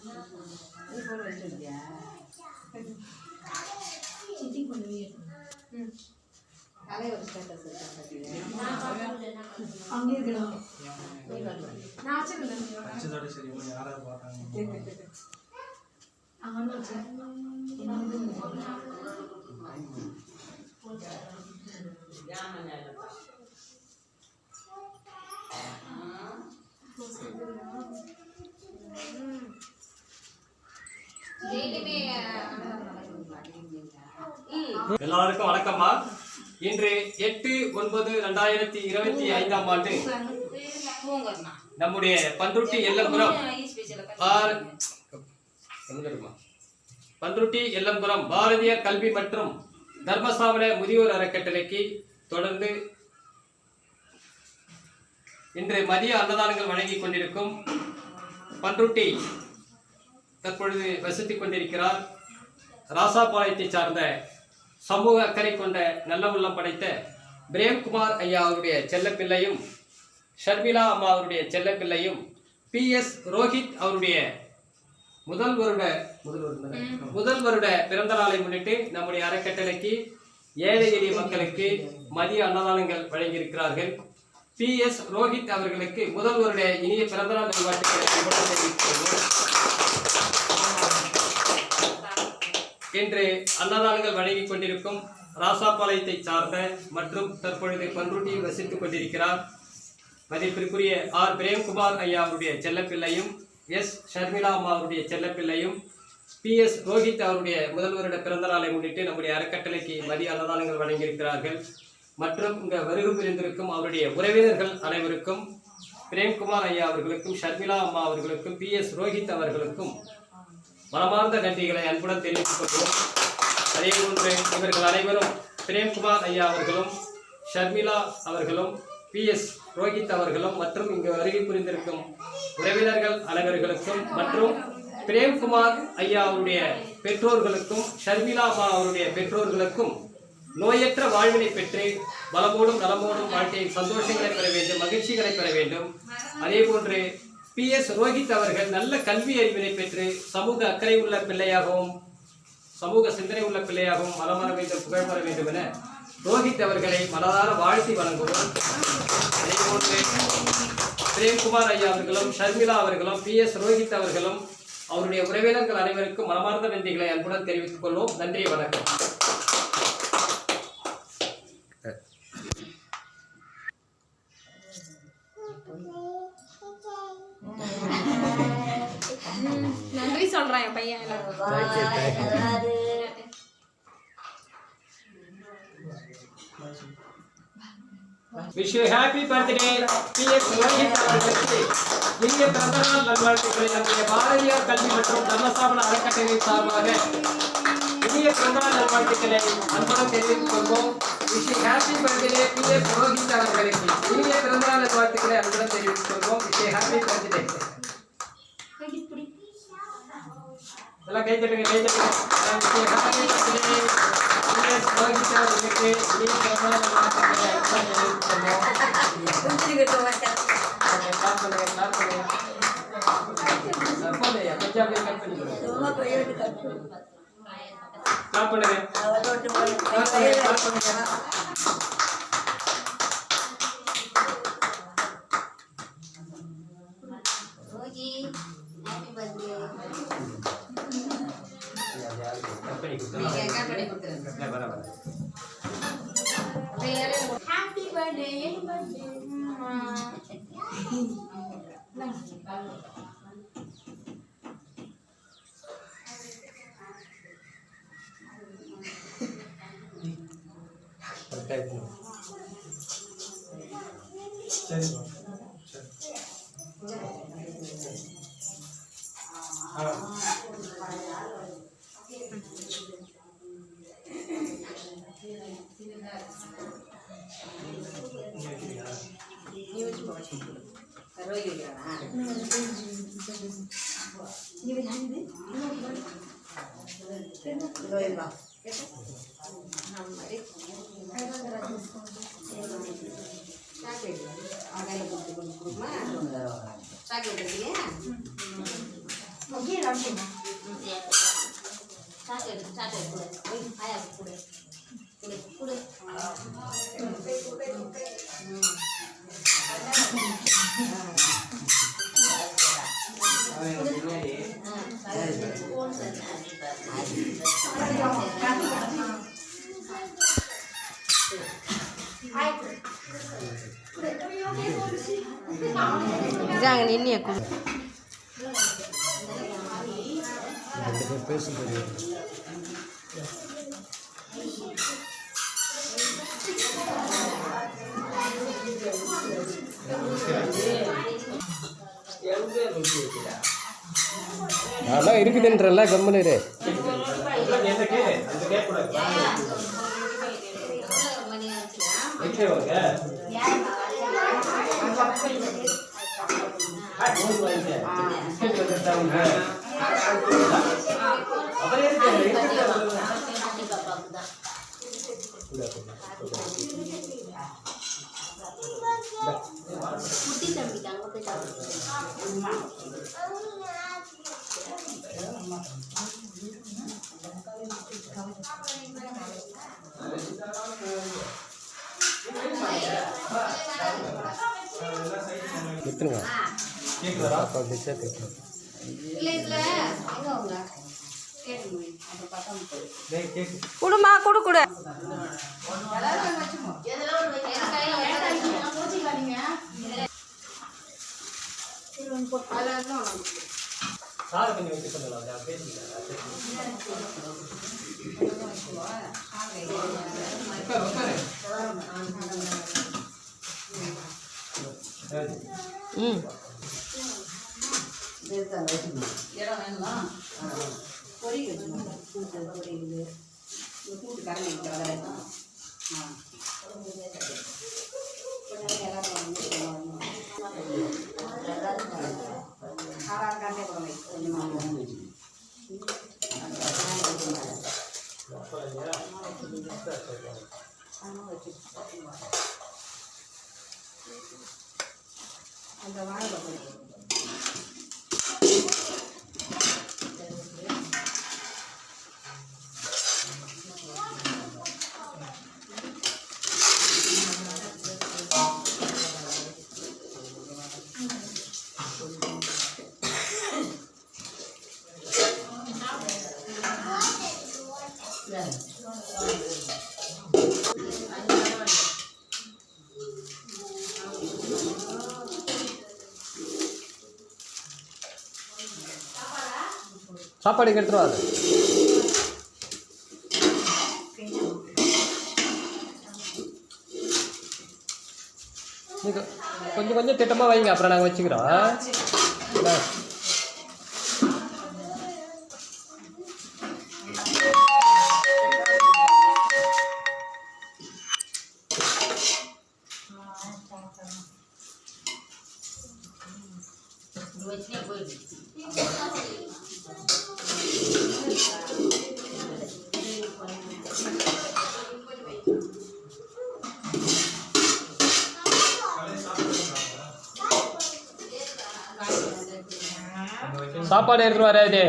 நீ போன் வச்சிருக்கியா? சித்தி பண்ணுவீங்க. காலை ஒரு ஸ்டேட்டஸ் அங்கே இருக்கணும். நான் வச்சிருந்தேன். சரி யாரா பார்த்தாங்க. அவன் வச்சேன். எல்லாருக்கும் வணக்கம்மா. இன்று 8/9/2025 ஆண்டு நம்முடைய பன்ருட்டி எல்லம்புரம் பாரதிய கல்வி மற்றும் தர்மஸ்தாபன முதியோர் அறக்கட்டளைக்கு தொடர்ந்து இன்று மதிய அன்னதானங்கள் வழங்கிக் கொண்டிருக்கும் பன்ருட்டி தற்பொழுது வசித்துக் கொண்டிருக்கிறார் ராசாபாளையத்தை சார்ந்த சமூக அக்கறை கொண்ட நல்ல உள்ளம் படைத்த பிரேம்குமார் ஐயா அவருடைய செல்லப்பிள்ளையும் ஷர்மிளா அம்மா அவருடைய செல்லப்பிள்ளையும் PS ரோஹித் அவருடைய முதல் வருட பிறந்த நாளை முன்னிட்டு நம்முடைய அறக்கட்டளைக்கு ஏழை எளிய மக்களுக்கு மதிய அன்னதானங்கள் வழங்கியிருக்கிறார்கள். PS ரோஹித் அவர்களுக்கு முதல் வருட இனிய பிறந்தநாள் நல்வாழ்த்துக்களை இன்று அன்னதானங்கள் வழங்கிக் கொண்டிருக்கும் ராசாபாளையத்தை சார்ந்த மற்றும் தற்பொழுது பன்ருட்டியில் வசித்துக் கொண்டிருக்கிறார் மதிப்பிற்குரிய R பிரேம்குமார் ஐயா அவருடைய செல்லப்பிள்ளையும் S ஷர்மிளா அம்மா அவருடைய செல்லப்பிள்ளையும் PS ரோஹித் அவருடைய முதல் வருட பிறந்த நாளை முன்னிட்டு நம்முடைய அறக்கட்டளைக்கு மதிய அன்னதானங்கள் வழங்கியிருக்கிறார்கள். மற்றும் இங்கு வருகை புரிந்திருக்கும் அவருடைய உறவினர்கள் அனைவருக்கும் பிரேம்குமார் ஐயா அவர்களுக்கும் ஷர்மிளா அம்மா அவர்களுக்கும் PS ரோஹித் அவர்களுக்கும் மனமார்ந்த நன்றிகளை அன்புடன் தெரிவித்துக் கொள்வோம். அதே போன்று இவர்கள் அனைவரும் பிரேம்குமார் ஐயா அவர்களும் ஷர்மிளா அவர்களும் PS ரோஹித் அவர்களும் மற்றும் இங்கு வருகை புரிந்திருக்கும் உறவினர்கள் அனைவர்களுக்கும் மற்றும் பிரேம்குமார் ஐயா அவருடைய பெற்றோர்களுக்கும் ஷர்மிளா அம்மா அவருடைய பெற்றோர்களுக்கும் நோயற்ற வாழ்வினை பெற்று பலமோடும் நலமோடும் வாழ்க்கையில் சந்தோஷங்களை பெற வேண்டும், மகிழ்ச்சிகளை பெற வேண்டும். அதே போன்று PS ரோஹித் அவர்கள் நல்ல கல்வி அறிவினை பெற்று சமூக அக்கறை உள்ள பிள்ளையாகவும் சமூக சிந்தனை உள்ள பிள்ளையாகவும் மலமர வேண்டும், புகழ் பெற வேண்டும் என ரோஹித் அவர்களை மனதார வாழ்த்தி வழங்குவோம். அதே போன்று பிரேம்குமார் ஐயா அவர்களும் ஷர்மிளா அவர்களும் PS ரோஹித் அவர்களும் அவருடைய உறவினர்கள் அனைவருக்கும் மனமார்ந்த நன்றிகளை அன்புடன் தெரிவித்துக் கொள்வோம். நன்றி, வணக்கம். நன்றி சொல்றேன் பையன். Wish you happy birthday PS Rohit அவர்களுக்கு இனிய பிறந்தநாள் நல்வாழ்த்துக்களை நம்முடைய பாரதியார் கல்வி மற்றும் தர்மஸ்தாபன அறக்கட்டளை சார்பாக இனிய பிறந்தநாள் நல்வாழ்த்துக்களை அன்புடன் தெரிவித்துக் கொள்வோம். Wish you happy birthday PS Rohit அவர்களுக்கு இனிய பிறந்தநாள் நல்வாழ்த்துக்களை அன்புடன் தெரிவித்துக் கொள்வோம். Wish you happy birthday. எல்லாம் கை தட்டுங்க, கை தட்டுங்க. ரோஹித் அவர்களுக்கு இனிய பிறந்தநாள் நல்வாழ்த்துக்களை அன்புடன் தெரிவித்துக் கொள்வோம். இதாங்க நின்னிய கொடு அதான் இருக்குதுன்றல கம்முனு இரு. எத்தனுங்க அப்பா பிச்சா கேட்கணும். குடுமா குடு குடு சார் கொஞ்சம் வச்சு பண்ணலாம் பேசிக்கலாம். ம் இடம் வேணுமா பொறி வச்சுக்கோங்க. கூட்டு பொறி இது கூட்டு கரண்டி எல்லாரும் கரண்டே குழம்பு அந்த வாழை பொறி சாப்பாடு எடுத்துட்டு வாங்க. கொஞ்சம் கொஞ்சம் திட்டமாக வைங்க, அப்புறம் நாங்கள் வச்சுக்கிறோம். சாப்பாடு எடுத்துட்டு வராது.